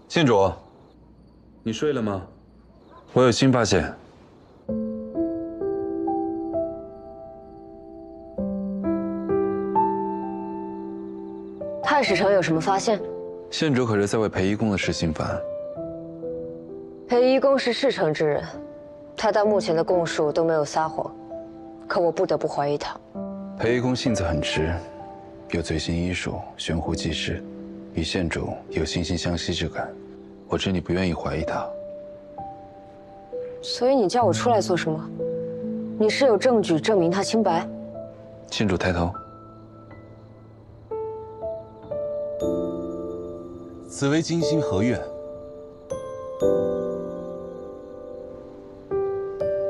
县主，你睡了吗？我有新发现。太史城有什么发现？县主可是在为裴一公的事心烦。裴一公是事成之人，他到目前的供述都没有撒谎，可我不得不怀疑他。裴一公性子很直，又醉心医术，悬壶济世，与县主有惺惺相惜之感。我知你不愿意怀疑他，所以你叫我出来做什么？你是有证据证明他清白？县主抬头。此为金星合院。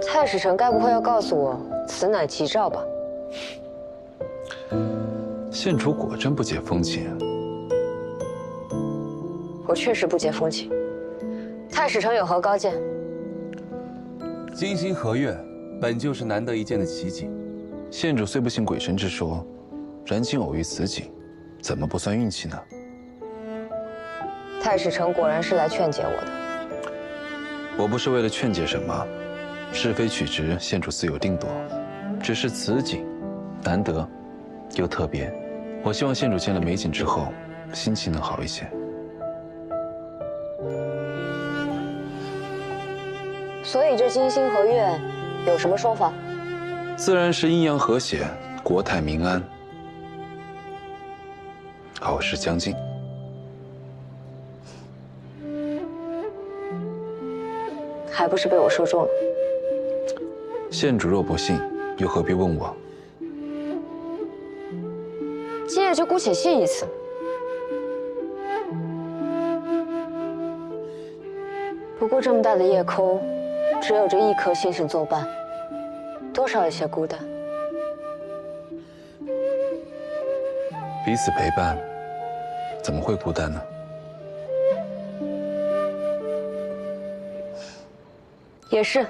太史城该不会要告诉我此乃吉兆吧？县主果真不解风情。我确实不解风情。太史城有何高见？金星合院本就是难得一见的奇景。县主虽不信鬼神之说，然今偶遇此景，怎么不算运气呢？太史城果然是来劝解我的。我不是为了劝解什么，是非曲直，县主自有定夺。只是此景难得又特别，我希望县主见了美景之后，心情能好一些。所以这金星合院有什么说法？自然是阴阳和谐，国泰民安，好事将近。还不是被我说中了？县主若不信，又何必问我？今夜就姑且信一次。不过这么大的夜空，只有这一颗星星作伴，多少有些孤单。彼此陪伴，怎么会孤单呢？也是，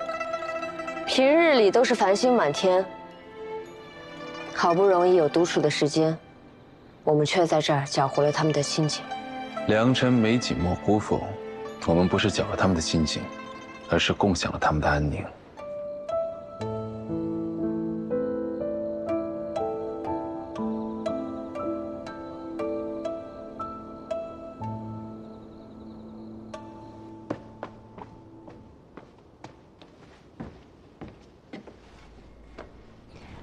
平日里都是繁星满天，好不容易有独处的时间，我们却在这儿搅和了他们的心情。良辰美景莫辜负，我们不是搅了他们的心情，而是共享了他们的安宁。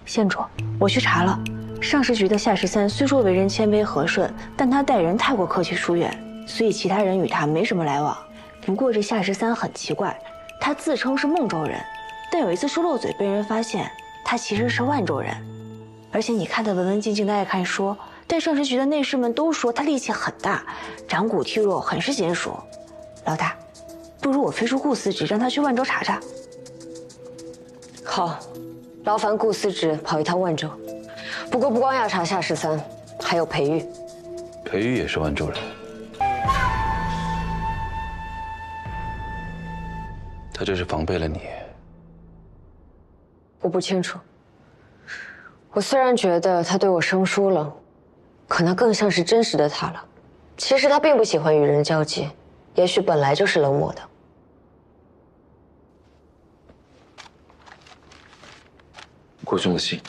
县主，我去查了，上市局的夏13虽说为人谦卑和顺，但他待人太过客气疏远，所以其他人与他没什么来往。不过这夏13很奇怪，他自称是孟州人，但有一次说漏嘴被人发现，他其实是万州人。而且你看他文文静静的爱看书，但上市局的内侍们都说他力气很大，掌骨体弱，很是娴熟。老大，不如我飞出顾司职，让他去万州查查。好。劳烦顾司职跑一趟万州，不过不光要查夏13，还有裴玉。裴玉也是万州人，他这是防备了你。我不清楚。我虽然觉得他对我生疏了，可那更像是真实的他了。其实他并不喜欢与人交际，也许本来就是冷漠的。顾兄的信。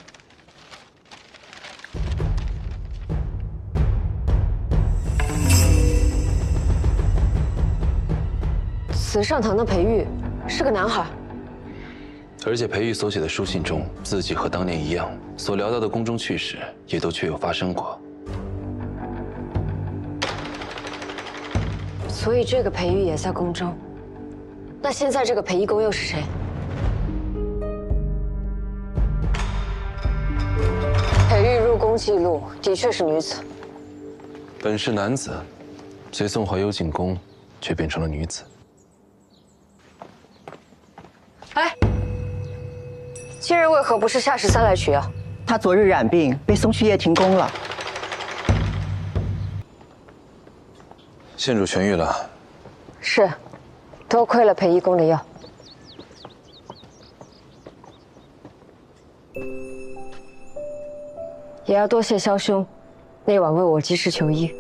慈上堂的裴玉是个男孩，而且裴玉所写的书信中，字迹和当年一样，所聊到的宫中趣事也都确有发生过。所以这个裴玉也在宫中。那现在这个裴一公又是谁？裴玉入宫记录的确是女子，本是男子，随宋怀幽进宫，却变成了女子。哎，今日为何不是夏13来取啊？他昨日染病，被送去掖庭宫了。县主痊愈了。是，多亏了裴一公的药。也要多谢萧兄，那晚为我及时求医。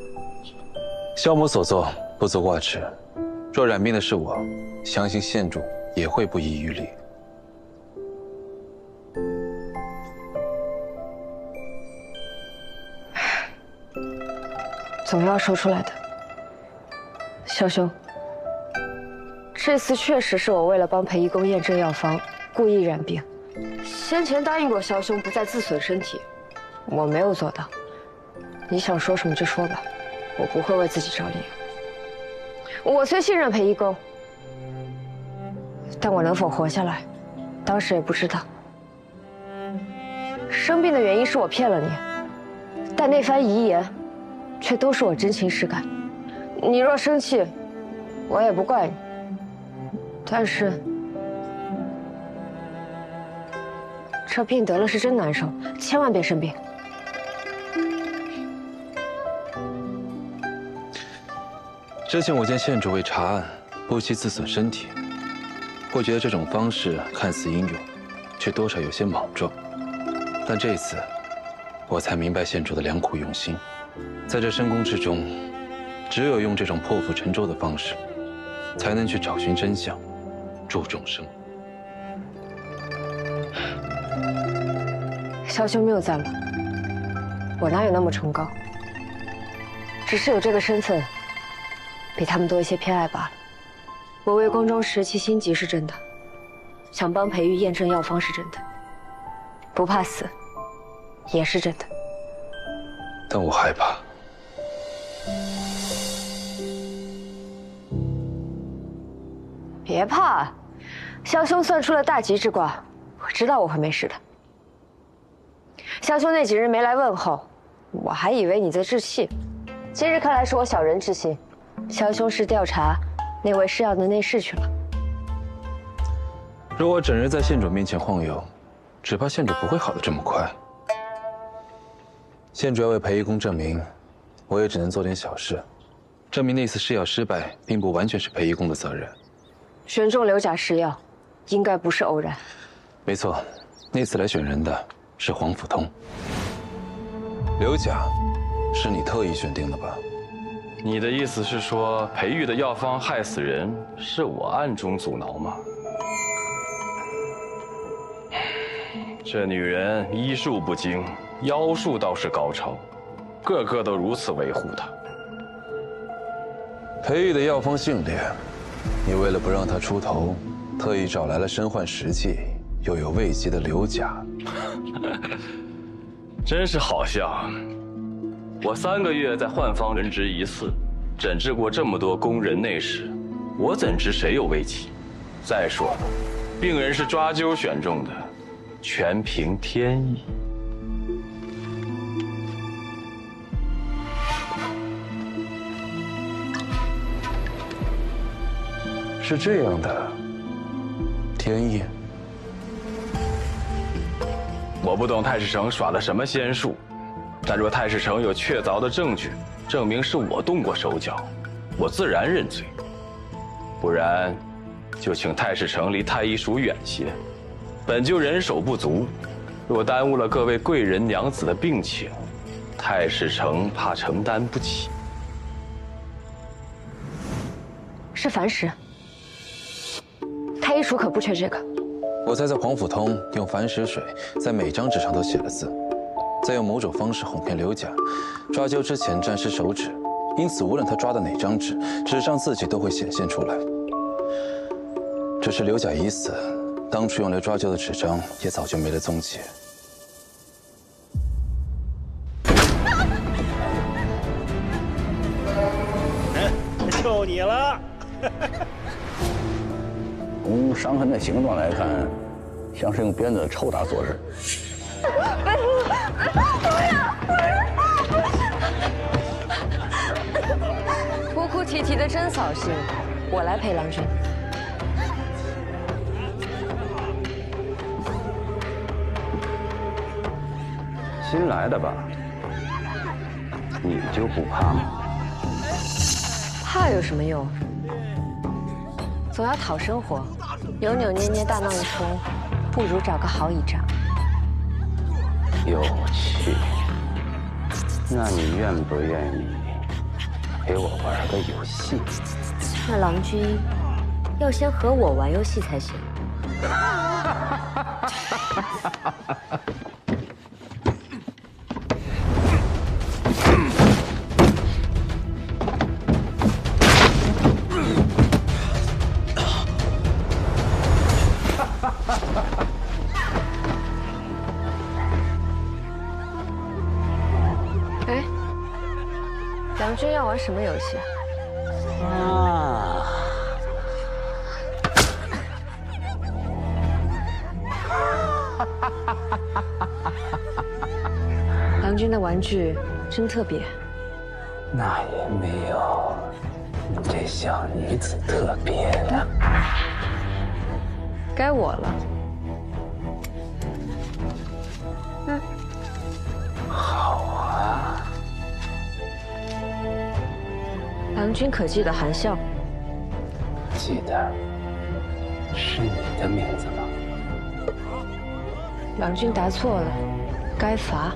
萧某所作不足挂齿，若染病的是我，相信县主也会不遗余力。总要说出来的。萧兄，这次确实是我为了帮裴义公验证药方，故意染病。先前答应过萧兄不再自损身体，我没有做到。你想说什么就说吧，我不会为自己找理由。我虽信任裴义公，但我能否活下来，当时也不知道。生病的原因是我骗了你，但那番遗言，却都是我真情实感。你若生气，我也不怪你。但是，这病得了是真难受，千万别生病。之前我见县主为查案，不惜自损身体，我觉得这种方式看似英勇，却多少有些莽撞。但这次，我才明白县主的良苦用心。在这深宫之中，只有用这种破釜沉舟的方式，才能去找寻真相，助众生。萧兄谬赞了，我哪有那么崇高？只是有这个身份，比他们多一些偏爱罢了。我为宫中拾其心疾是真的，想帮裴玉验证药方是真的，不怕死也是真的。但我害怕。别怕，萧兄算出了大吉之卦，我知道我会没事的。萧兄那几日没来问候，我还以为你在置气，今日看来是我小人之心。萧兄是调查那位试药的内侍去了。若我整日在县主面前晃悠，只怕县主不会好得这么快。县主要为裴义公证明，我也只能做点小事，证明那次试药失败并不完全是裴义公的责任。选中刘甲试药，应该不是偶然。没错，那次来选人的是黄甫通。刘甲，是你特意选定的吧？你的意思是说，裴玉的药方害死人，是我暗中阻挠吗？这女人医术不精，妖术倒是高超，个个都如此维护她。裴玉的药方姓烈，你为了不让他出头，特意找来了身患实际又有位极的刘甲。真是好笑。我3个月在换方任职一次，诊治过这么多宫人内侍，我怎知谁有危疾？再说了，病人是抓阄选中的，全凭天意。是这样的，天意。我不懂太史丞耍了什么仙术。但若太史丞有确凿的证据，证明是我动过手脚，我自然认罪；不然，就请太史丞离太医署远些。本就人手不足，若耽误了各位贵人娘子的病情，太史丞怕承担不起。是凡石，太医署可不缺这个。我猜在黄甫通用矾石水在每张纸上都写了字。再用某种方式哄骗刘甲，抓阄之前沾湿手指，因此无论他抓的哪张纸，纸上字迹都会显现出来。只是刘甲已死，当初用来抓阄的纸张也早就没了踪迹。就你了。从伤痕的形状来看，像是用鞭子抽打所致。哭哭啼啼的真扫兴，我来陪郎君。新来的吧？你就不怕吗？怕有什么用？总要讨生活，扭扭捏捏大闹一通，不如找个好倚仗。有趣，那你愿不愿意陪我玩个游戏。那郎君要先和我玩游戏才行。哎，郎君要玩什么游戏啊？啊！郎君的玩具真特别。那也没有这小女子特别的。该我了。好啊。郎君可记得韩笑？记得。是你的名字吗？郎君答错了，该罚。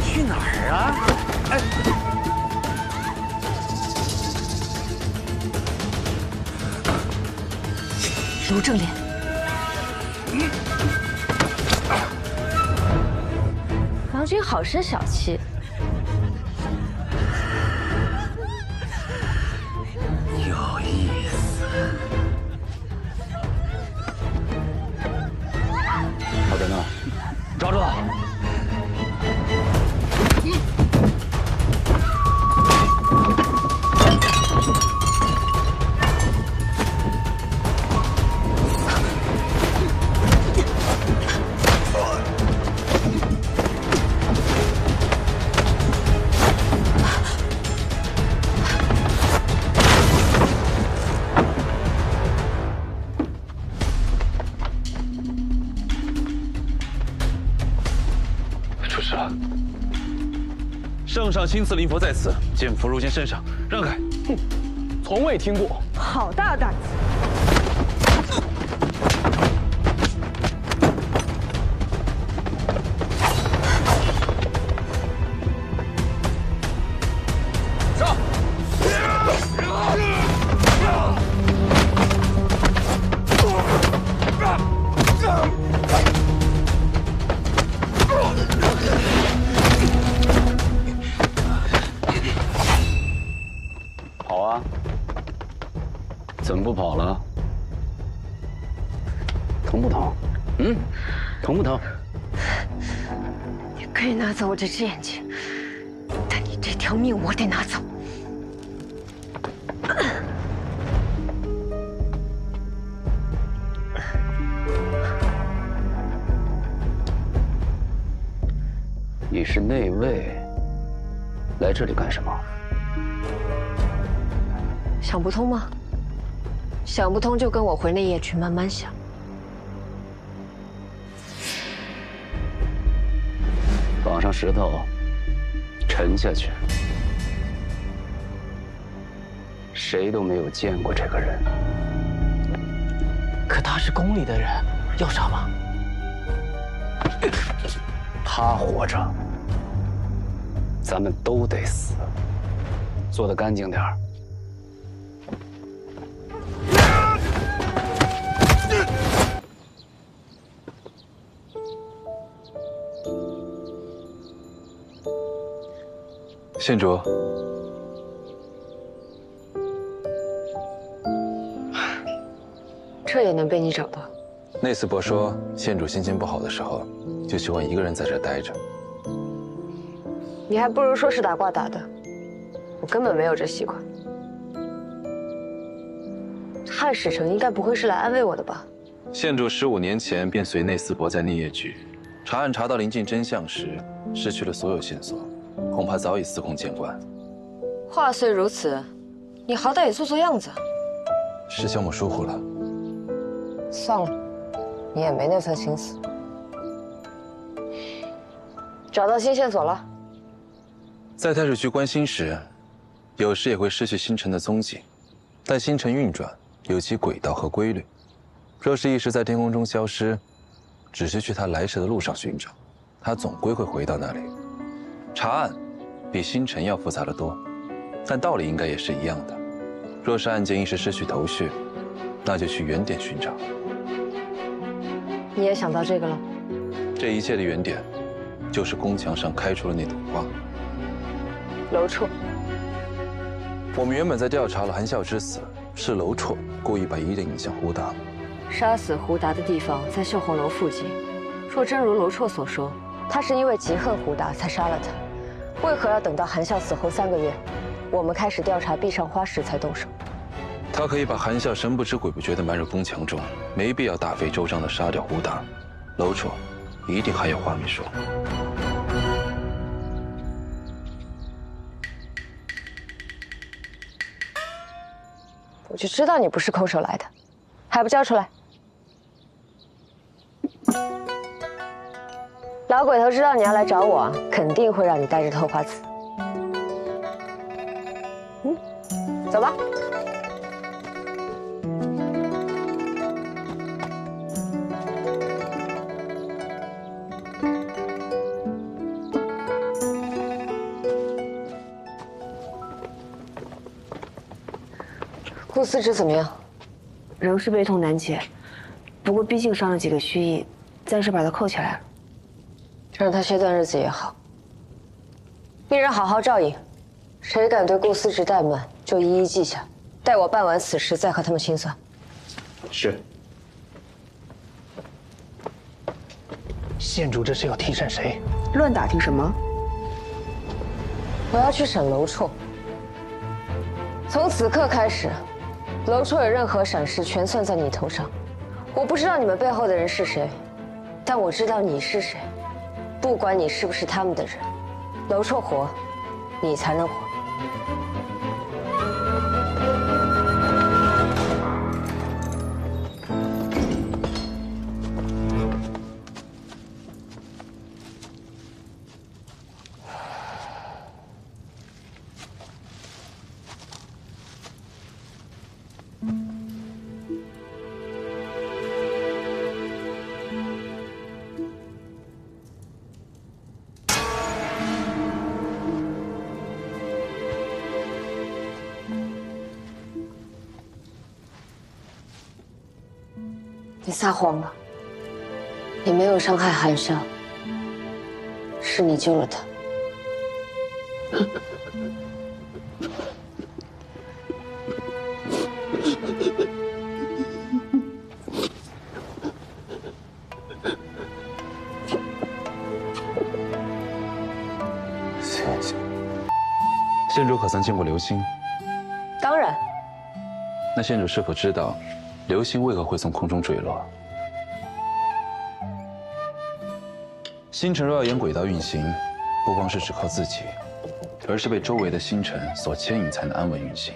去哪儿啊？如正脸。郎君好生小气。有意思。好着呢，抓住他！出事了！圣上亲赐灵佛在此，剑符入剑身上，让开！哼，从未听过。好大胆子！跑啊！怎么不跑了？疼不疼？嗯，疼不疼？你可以拿走我这只眼睛，但你这条命我得拿走。你是内卫，来这里干什么？想不通吗？想不通就跟我回内业去慢慢想。绑上石头，沉下去。谁都没有见过这个人。可他是宫里的人，要杀吗？他活着，咱们都得死。做得干净点儿。县主，这也能被你找到？内司伯说，县主心情不好的时候，就喜欢一个人在这待着。你还不如说是打卦打的，我根本没有这习惯。汉使臣应该不会是来安慰我的吧？县主15年前便随内司伯在内业局查案，查到临近真相时，失去了所有线索，恐怕早已司空见惯。话虽如此，你好歹也做做样子。是小母疏忽了。算了，你也没那份心思。找到新线索了。在太史局关心时，有时也会失去星辰的踪迹，但星辰运转有其轨道和规律。若是一时在天空中消失，只是去他来时的路上寻找，他总归会回到那里。查案比星辰要复杂得多，但道理应该也是一样的。若是案件一时失去头绪，那就去原点寻找。你也想到这个了？这一切的原点，就是宫墙上开出了那朵花。楼绰。我们原本在调查了韩笑之死，是楼绰故意把疑点引向胡达。杀死胡达的地方在秀红楼附近。若真如楼绰所说，他是因为嫉恨胡达才杀了他，为何要等到韩笑死后3个月，我们开始调查壁上花时才动手？他可以把韩笑神不知鬼不觉地瞒入宫墙中，没必要大费周章地杀掉胡达。楼绰一定还有话没说。我就知道你不是空手来的，还不交出来！老鬼头知道你要来找我，肯定会让你带着透花瓷。走吧。顾思之怎么样？仍是悲痛难解，不过毕竟伤了几个虚役，暂时把他扣起来了。让他歇段日子也好。一人好好照应，谁敢对顾思之怠慢，就一一记下，待我办完此事再和他们清算。是。县主这是要提审谁？乱打听什么？我要去审楼绰。从此刻开始，楼绰有任何闪失，全算在你头上。我不知道你们背后的人是谁，但我知道你是谁。不管你是不是他们的人，楼绰活，你才能活。你撒谎了，你没有伤害韩笑，是你救了他。县主可曾见过流星？当然。那县主是否知道，流星为何会从空中坠落？星辰若要沿轨道运行，不光是只靠自己，而是被周围的星辰所牵引才能安稳运行。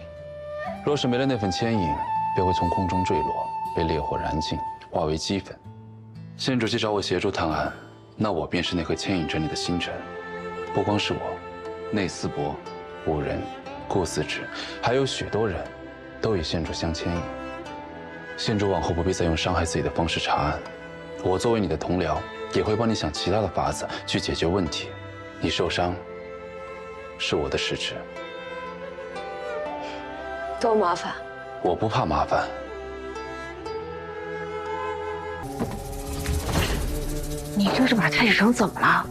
若是没了那份牵引，便会从空中坠落，被烈火燃尽，化为齑粉。县主既找我协助探案，那我便是那颗牵引着你的星辰。不光是我，内思伯、五人、顾思之，还有许多人，都与县主相牵引。县主往后不必再用伤害自己的方式查案，我作为你的同僚，也会帮你想其他的法子去解决问题。你受伤，是我的失职。多麻烦？我不怕麻烦。你这是把太史城怎么了？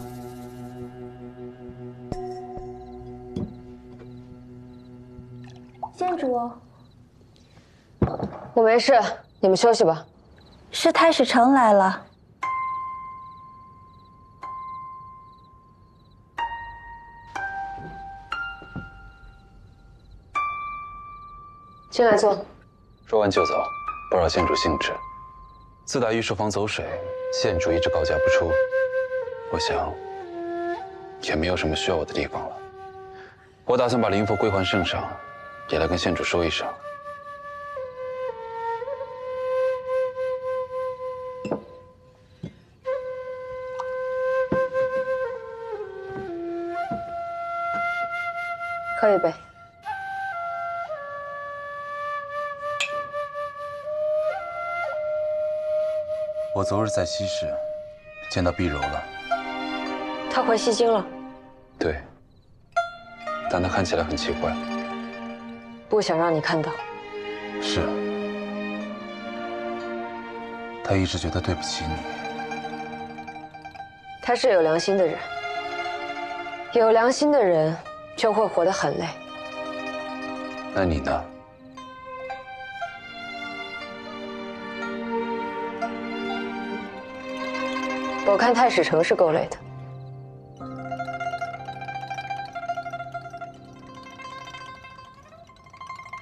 县主，我没事，你们休息吧。是太史城来了。进来坐。说完就走，不扰县主兴致。自打御书房走水，县主一直告假不出，我想也没有什么需要我的地方了。我打算把灵符归还圣上，也来跟县主说一声。喝一杯。我昨日在西市见到碧柔了。她回西京了？对，但她看起来很奇怪。不想让你看到。是。她一直觉得对不起你。她是有良心的人，有良心的人就会活得很累。那你呢？我看太史城是够累的。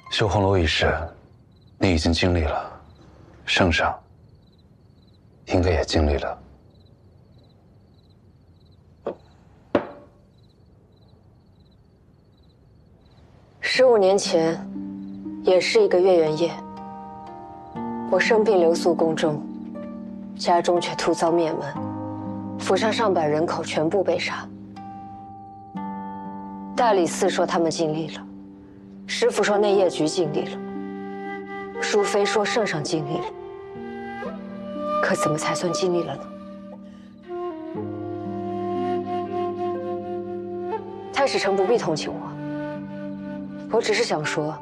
修红楼一事，你已经经历了，圣上应该也经历了。15年前，也是一个月圆夜，我生病留宿宫中，家中却突遭灭门，府上上百人口全部被杀。大理寺说他们尽力了，师傅说内业局尽力了，淑妃说圣上尽力了，可怎么才算尽力了呢？太史城不必同情我。我只是想说，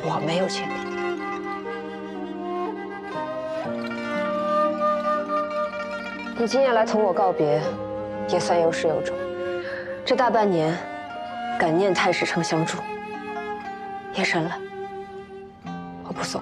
我没有尽力。你今夜来同我告别，也算有始有终。这大半年，感念太史城相助。夜深了，我不送。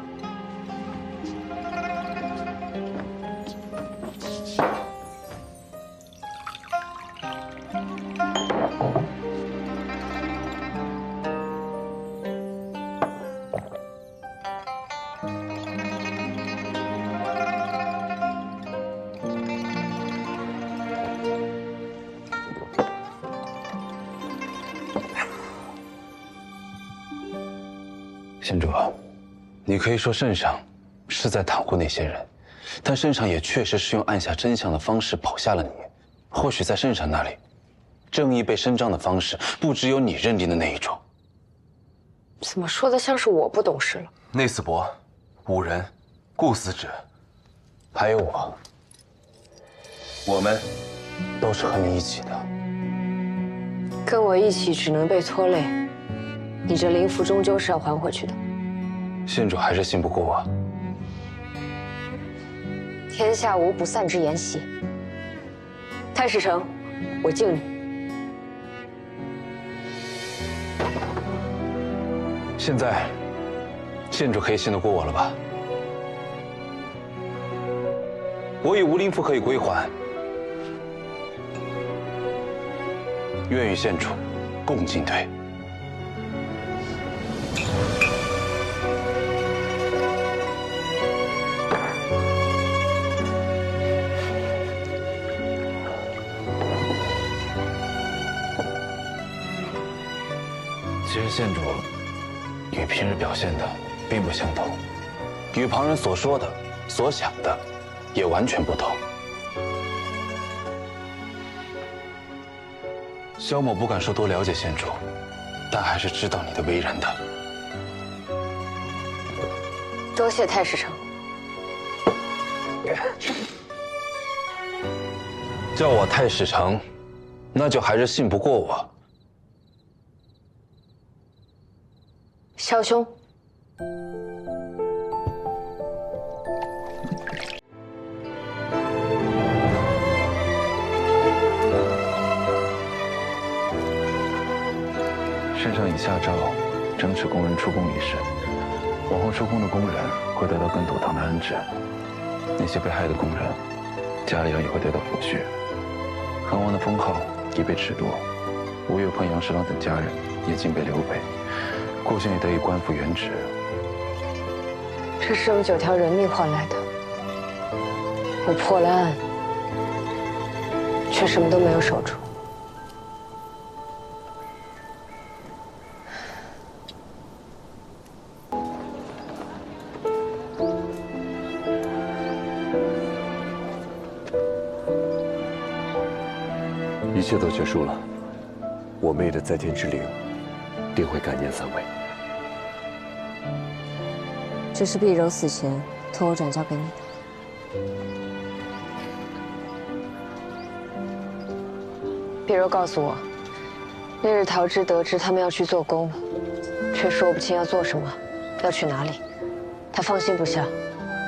县主，你可以说圣上是在袒护那些人，但圣上也确实是用按下真相的方式保下了你。或许在圣上那里，正义被伸张的方式不只有你认定的那一种。怎么说的像是我不懂事了？内司伯、五人、顾司职，还有我们都是和你一起的。跟我一起只能被拖累，你这灵符终究是要还回去的。县主还是信不过我。天下无不散之筵席。太史城，我敬你。现在，县主可以信得过我了吧？我与吴灵符可以归还，愿与县主共进退。其实县主与平日表现的并不相同，与旁人所说的、所想的也完全不同。萧某不敢说多了解县主，但还是知道你的为人的。多谢太史城。叫我太史城，那就还是信不过我。萧兄，圣上已下诏征斥工人出宫一事，往后出宫的工人会得到更妥当的安置，那些被害的工人，家里人也会得到抚恤。韩王的封号已被褫夺，吴越朋、杨侍郎等家人也尽被流配，顾县也得以官复原职。这是用9条人命换来的。我破了案，却什么都没有守住。一切都结束了，我妹的在天之灵定会感念3位。这是碧柔死前托我转交给你的。碧柔告诉我，那日桃枝得知他们要去做工，却说不清要做什么，要去哪里。他放心不下，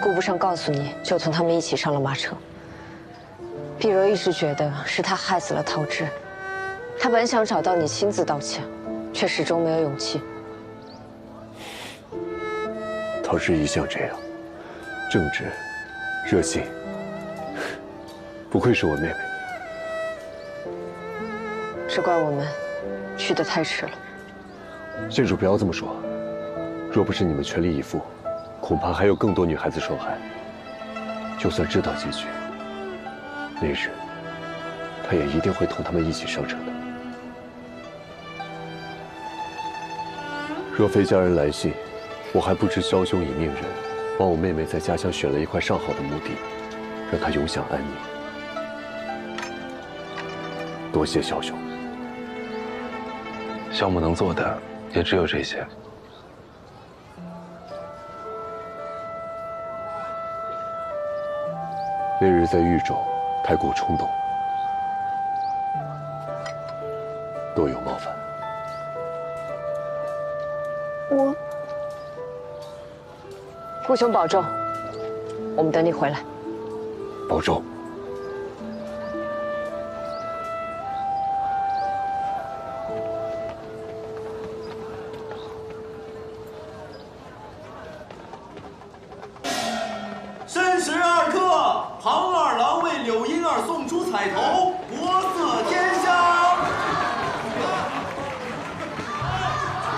顾不上告诉你，就同他们一起上了马车。碧柔一直觉得是他害死了桃枝，他本想找到你亲自道歉，却始终没有勇气。桃枝一向这样，正直、热心，不愧是我妹妹。只怪我们去得太迟了。县主不要这么说，若不是你们全力以赴，恐怕还有更多女孩子受害。就算知道结局，那日她也一定会同他们一起上车的。若非家人来信，我还不知萧兄已命人帮我妹妹在家乡选了一块上好的墓地，让她永享安宁。多谢萧兄。萧母能做的也只有这些。那日在狱中太过冲动，多有冒犯。顾兄保重，我们等你回来。保重。申时2刻，庞二郎为柳英儿送出彩头，国色天香。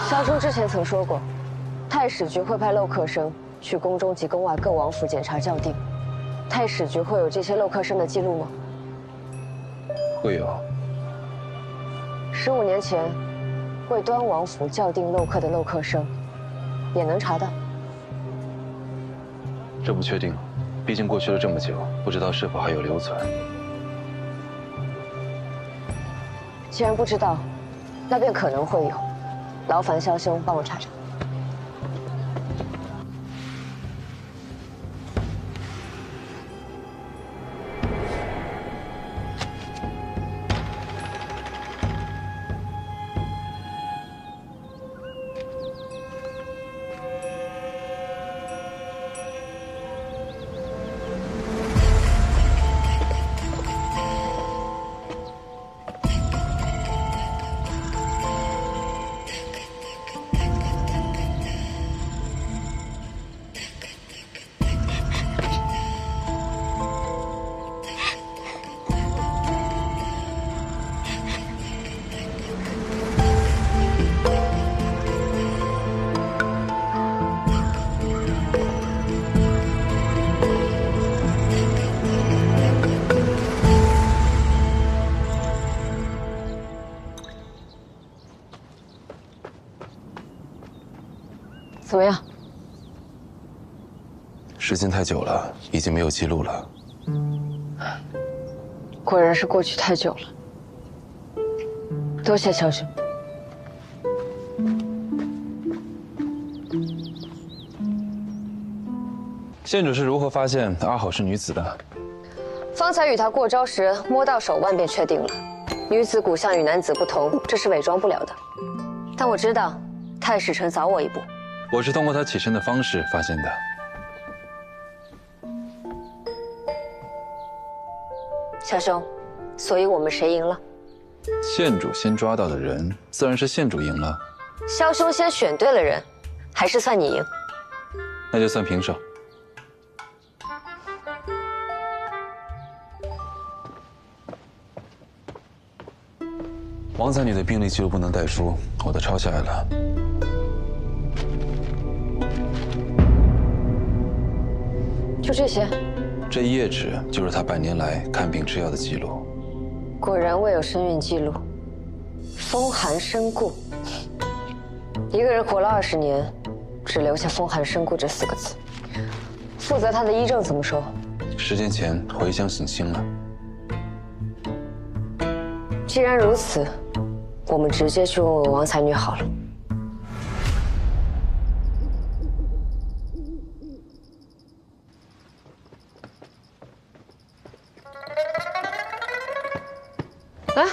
萧兄之前曾说过，太史局会派漏客生去宫中及宫外各王府检查校订。太史局会有这些漏客生的记录吗？会有。 15年前，为端王府校订漏客的漏客生，也能查到。这不确定，毕竟过去了这么久，不知道是否还有留存。既然不知道，那便可能会有。劳烦萧兄帮我查查。 怎么样？时间太久了，已经没有记录了。果然是过去太久了。多谢萧兄。县主是如何发现阿好是女子的？方才与她过招时摸到手腕，便确定了。女子骨相与男子不同，这是伪装不了的。但我知道，太史丞早我一步。 我是通过他起身的方式发现的。萧兄，所以我们谁赢了？县主先抓到的人，自然是县主赢了。萧兄先选对了人，还是算你赢？那就算平手。王才女的病历记录不能带书，我都抄下来了。 就这些，这一页纸就是他半年来看病吃药的记录。果然未有身孕记录，风寒身故。一个人活了20年，只留下风寒身故这4个字。负责他的医政怎么说10天前回乡省亲了。既然如此，我们直接去问问王才女好了。哎，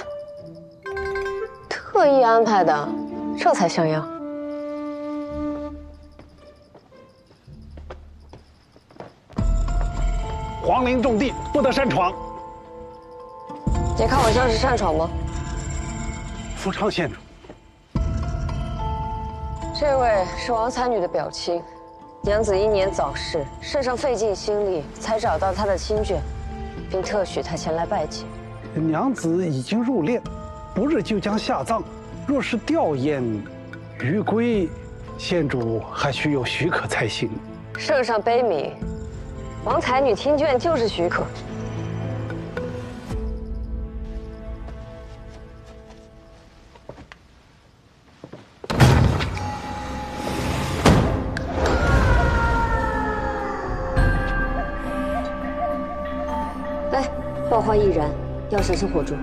特意安排的，这才像样。皇陵重地，不得擅闯。你看我像是擅闯吗？福昌县主，这位是王才女的表亲，娘子英年早逝，圣上费尽心力才找到她的亲眷，并特许她前来拜见。娘子已经入殓，不日就将下葬。若是吊唁余归，县主还需有许可才行。圣上悲悯，王才女听眷就是许可。爆花易燃，要小心火烛。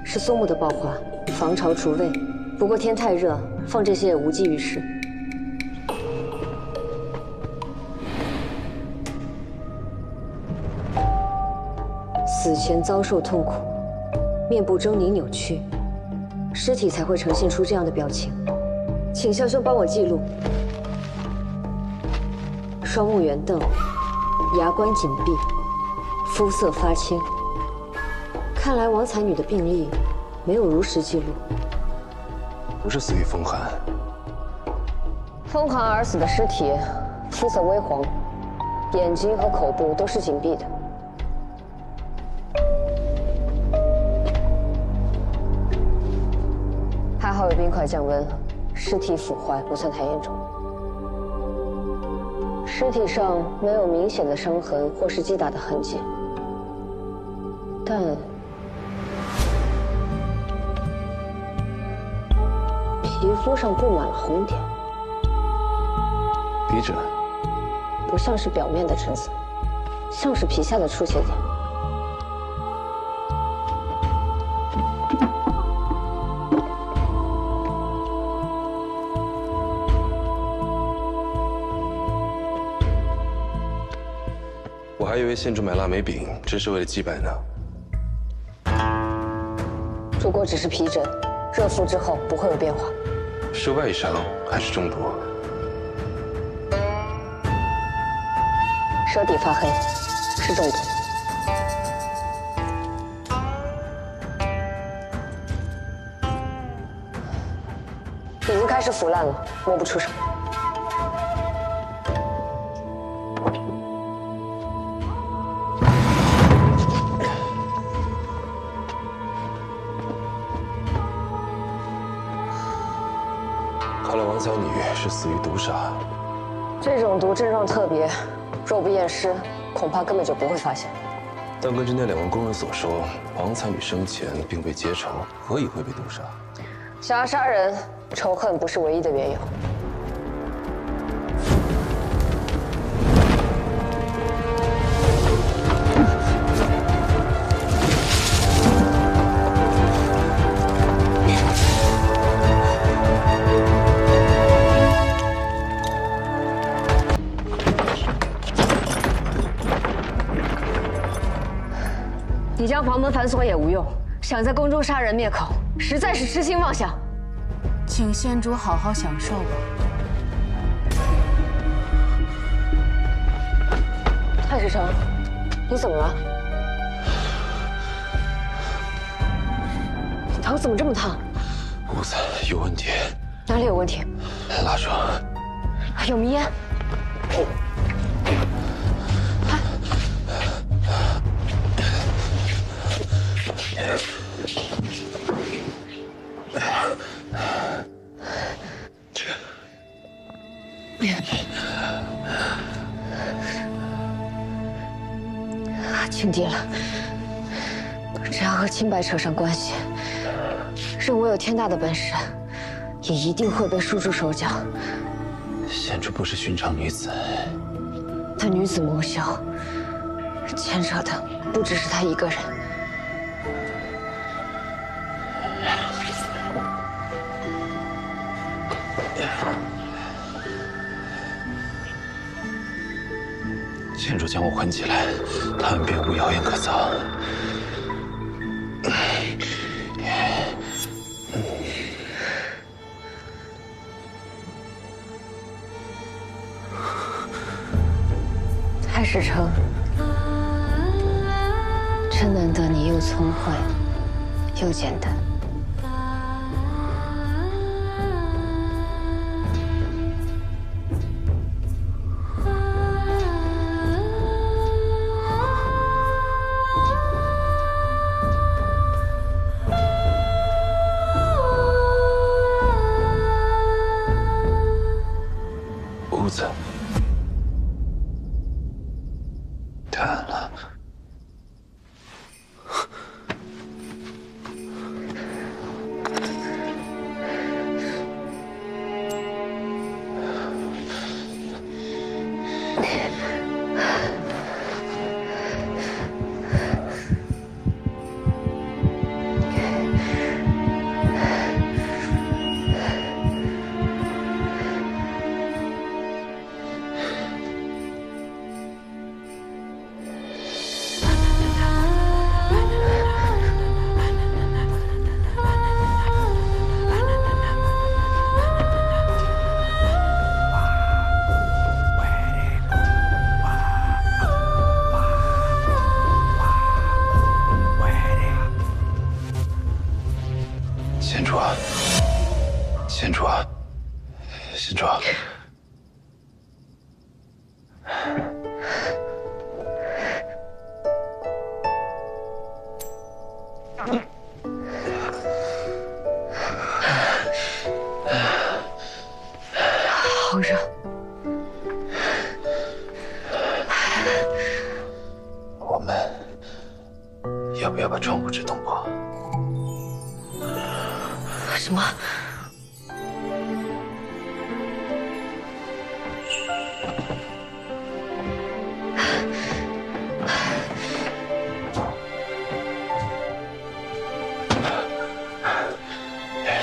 是松木的爆花，防潮除味。不过天太热，放这些也无济于事。死前遭受痛苦，面部狰狞扭曲，尸体才会呈现出这样的表情。请肖兄帮我记录：双目圆瞪。牙关紧闭，肤色发青。看来王才女的病历没有如实记录。不是死于风寒。风寒而死的尸体，肤色微黄，眼睛和口部都是紧闭的。还好有冰块降温，尸体腐坏不算太严重。尸体上没有明显的伤痕或是击打的痕迹，但皮肤上布满了红点，皮疹，不像是表面的疹子，像是皮下的出血点。我还以为县主买腊梅饼只是为了祭拜呢。如果只是皮疹，热敷之后不会有变化。是外伤还是中毒？舌底发黑，是中毒。已经开始腐烂了，摸不出什么。看来王才女是死于毒杀。这种毒症状特别，若不验尸，恐怕根本就不会发现。但根据那2位工人所说，王才女生前并未结仇，何以会被毒杀？想要杀人，仇恨不是唯一的缘由。你将房门反锁也无用，想在宫中杀人灭口，实在是痴心妄想。请县主好好享受吧。太史成，你怎么了？你头怎么这么烫？屋子有问题。哪里有问题？蜡烛。有迷烟。轻敌了，只要和清白扯上关系，任我有天大的本事，也一定会被束住手脚。县主不是寻常女子，那女子魔修，牵扯的不只是她一个人。县主将我捆起来，他们便无谣言可造。太史丞，真难得你又聪慧又简单。屋子太暗了。县主，县主，县主，好热。我们要不要把窗户纸捅破？什么？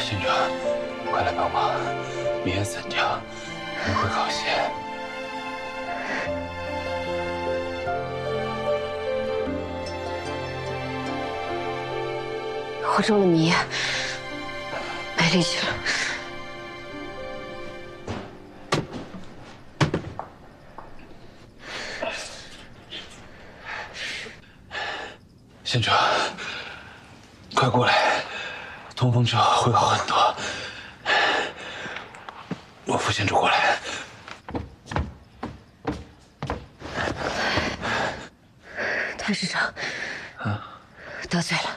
县主，快来帮忙，明烟散掉，明会好些。我中了迷，没力气了。县主，快过来，通风之后会好很多。我扶县主过来。太史丞，得罪了。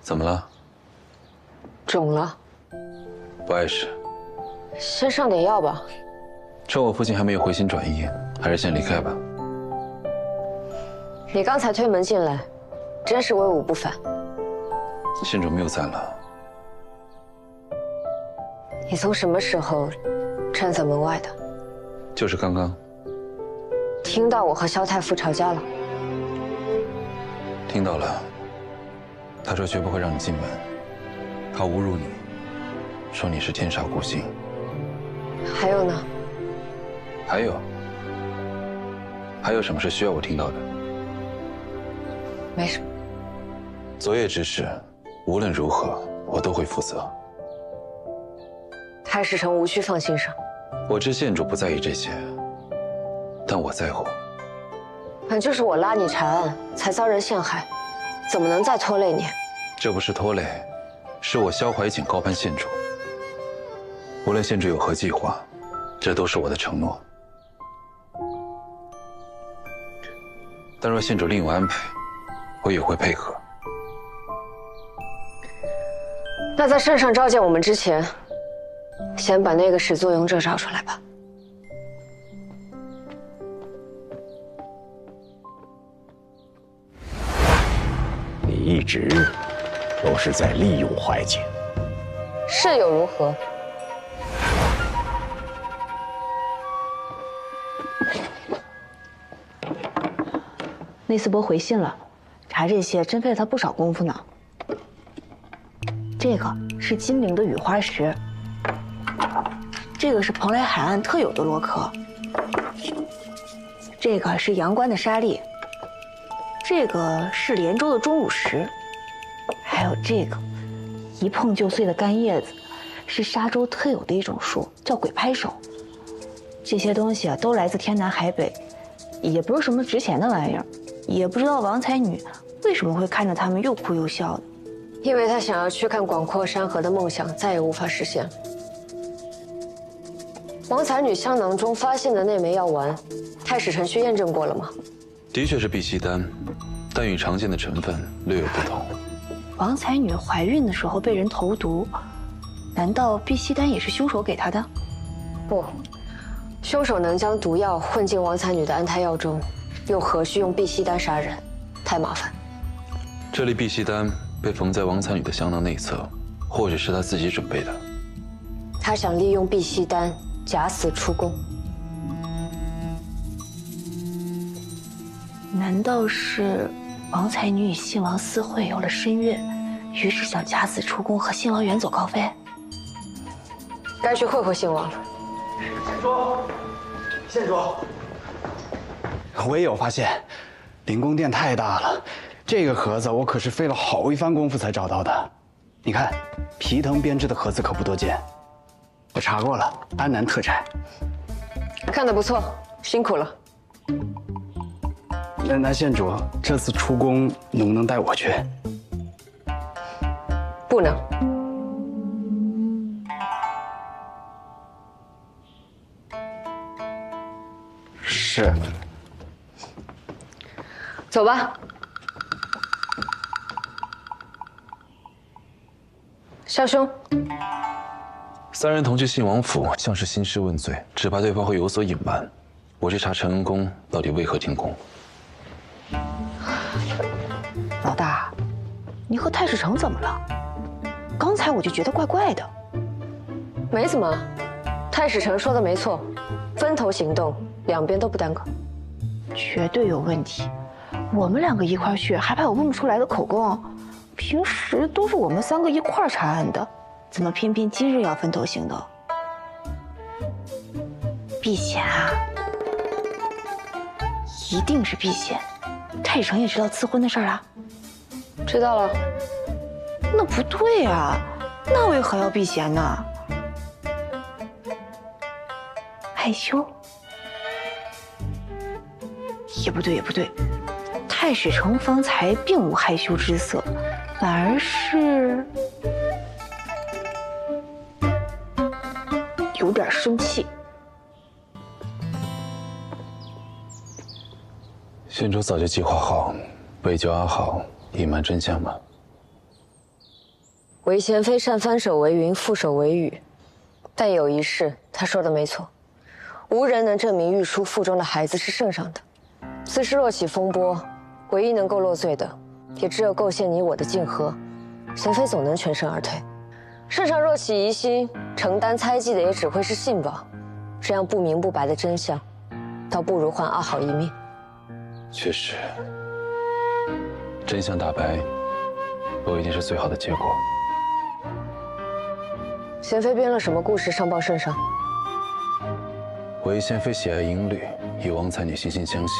怎么了？肿了，不碍事。先上点药吧。趁我父亲还没有回心转意，还是先离开吧。你刚才推门进来，真是威武不凡。县主谬赞了。你从什么时候站在门外的？就是刚刚。听到我和萧太傅吵架了？听到了。他说绝不会让你进门，他侮辱你，说你是天煞孤星。还有呢？还有什么是需要我听到的？没什么。昨夜之事，无论如何我都会负责。太史丞无需放心上。我知县主不在意这些，但我在乎。本就是我拉你查案，才遭人陷害，怎么能再拖累你？这不是拖累，是我萧怀瑾高攀县主。无论县主有何计划，这都是我的承诺。但若县主另有安排，我也会配合。那在圣上召见我们之前，先把那个始作俑者找出来吧。你一直都是在利用怀瑾，是又如何？内斯伯回信了，查这些真费了他不少功夫呢。这个是金陵的雨花石，这个是蓬莱海岸特有的螺壳，这个是阳关的沙砾，这个是连州的钟乳石，还有这个一碰就碎的干叶子，是沙洲特有的一种树，叫鬼拍手。这些东西啊，都来自天南海北，也不是什么值钱的玩意儿，也不知道王才女为什么会看着他们又哭又笑的。因为他想要去看广阔山河的梦想再也无法实现。王才女香囊中发现的那枚药丸，太史丞去验证过了吗？的确是碧溪丹，但与常见的成分略有不同。王才女怀孕的时候被人投毒，难道碧溪丹也是凶手给她的？不，凶手能将毒药混进王才女的安胎药中，又何须用碧溪丹杀人？太麻烦。这粒碧溪丹被缝在王才女的香囊内侧，或者是她自己准备的。他想利用碧溪丹假死出宫。难道是王才女与信王私会有了深怨，于是想假死出宫和信王远走高飞？该去会会信王了。县主，我也有发现，灵宫殿太大了，这个盒子我可是费了好一番功夫才找到的。你看，皮藤编织的盒子可不多见，我查过了，安南特产。看得不错，辛苦了。那县主，这次出宫能不能带我去？不能。是。走吧。少兄，三人同去信王府，像是兴师问罪，只怕对方会有所隐瞒。我去查承恩宫到底为何停工。老大，你和太史丞怎么了？刚才我就觉得怪怪的。没怎么，太史丞说的没错，分头行动，两边都不耽搁。绝对有问题，我们两个一块去，还怕有问不出来的口供？平时都是我们三个一块查案的，怎么偏偏今日要分头行动？避嫌啊！一定是避嫌。太史丞也知道赐婚的事儿啊？知道了。那不对啊，那为何要避嫌呢？害羞？也不对，也不对。太史丞方才并无害羞之色，反而是有点生气。县主早就计划好，为救阿好隐瞒真相吗？韦贤妃善翻手为云，覆手为雨，但有一事，她说的没错，无人能证明玉书腹中的孩子是圣上的。此事若起风波，唯一能够落罪的，也只有构陷你我的竞合。贤妃总能全身而退。圣上若起疑心，承担猜忌的也只会是信王。这样不明不白的真相，倒不如换阿好一命。确实，真相大白，不一定是最好的结果。贤妃编了什么故事上报圣上？韦贤妃喜爱音律，与王才女惺惺相惜，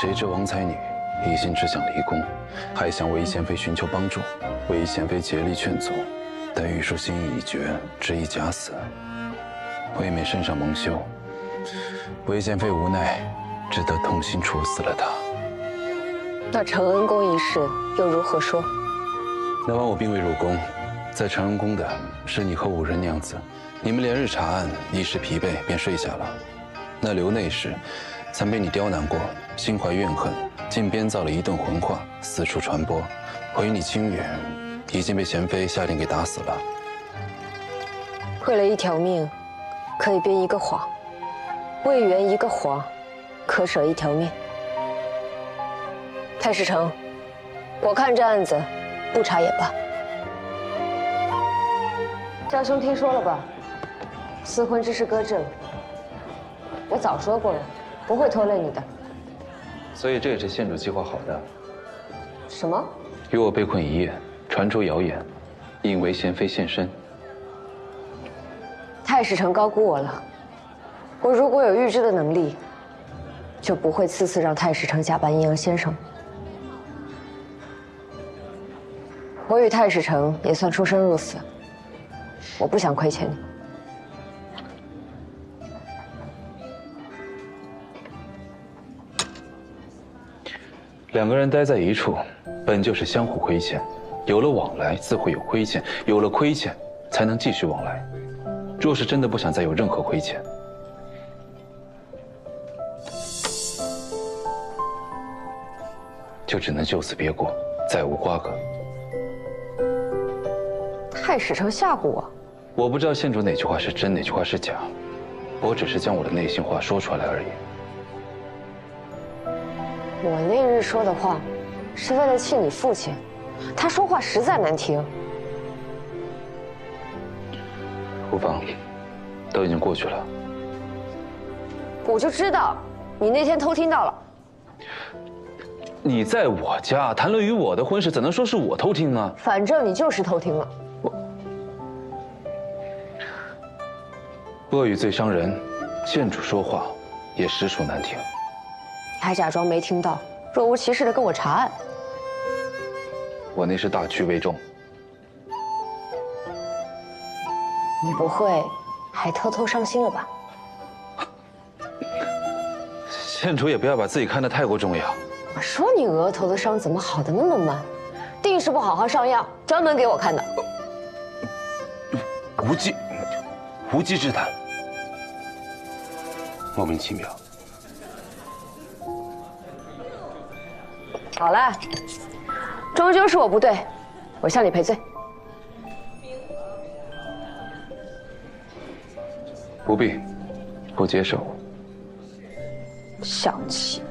谁知王才女一心只想离宫，还向韦贤妃寻求帮助。韦贤妃竭力劝阻，但玉书心意已决，执意假死。为免圣上蒙羞，韦贤妃无奈，只得痛心处死了他。那承恩宫一事又如何说？那晚我并未入宫，在承恩宫的是你和五人娘子，你们连日查案，一时疲惫便睡下了。那刘内侍曾被你刁难过，心怀怨恨，竟编造了一顿混话，四处传播，回你清远已经被贤妃下令给打死了。为了一条命，可以编一个谎；为圆一个谎，可舍一条命。太史丞，我看这案子不查也罢。萧兄听说了吧？私婚之事搁置了。我早说过了，不会拖累你的。所以这也是县主计划好的。什么？与我被困一夜，传出谣言，引为贤妃现身。太史丞高估我了。我如果有预知的能力，就不会次次让太史丞假扮阴阳先生。我与太史丞也算出生入死，我不想亏欠你。两个人待在一处，本就是相互亏欠，有了往来，自会有亏欠，有了亏欠，才能继续往来。若是真的不想再有任何亏欠，就只能就此别过，再无瓜葛。太史丞吓唬我？我不知道县主哪句话是真，哪句话是假，我只是将我的内心话说出来而已。我那日说的话，是为了气你父亲，他说话实在难听。无妨，都已经过去了。我就知道，你那天偷听到了。你在我家谈论与我的婚事，怎能说是我偷听呢？反正你就是偷听了。恶语最伤人，县主说话也实属难听。还假装没听到，若无其事的跟我查案。我那是大局为重。你不会还偷偷伤心了吧？县主也不要把自己看得太过重要。我说你额头的伤怎么好的那么慢？定是不好好上药，专门给我看的。无稽之谈，莫名其妙。好了，终究是我不对，我向你赔罪。不必，不接受。小气。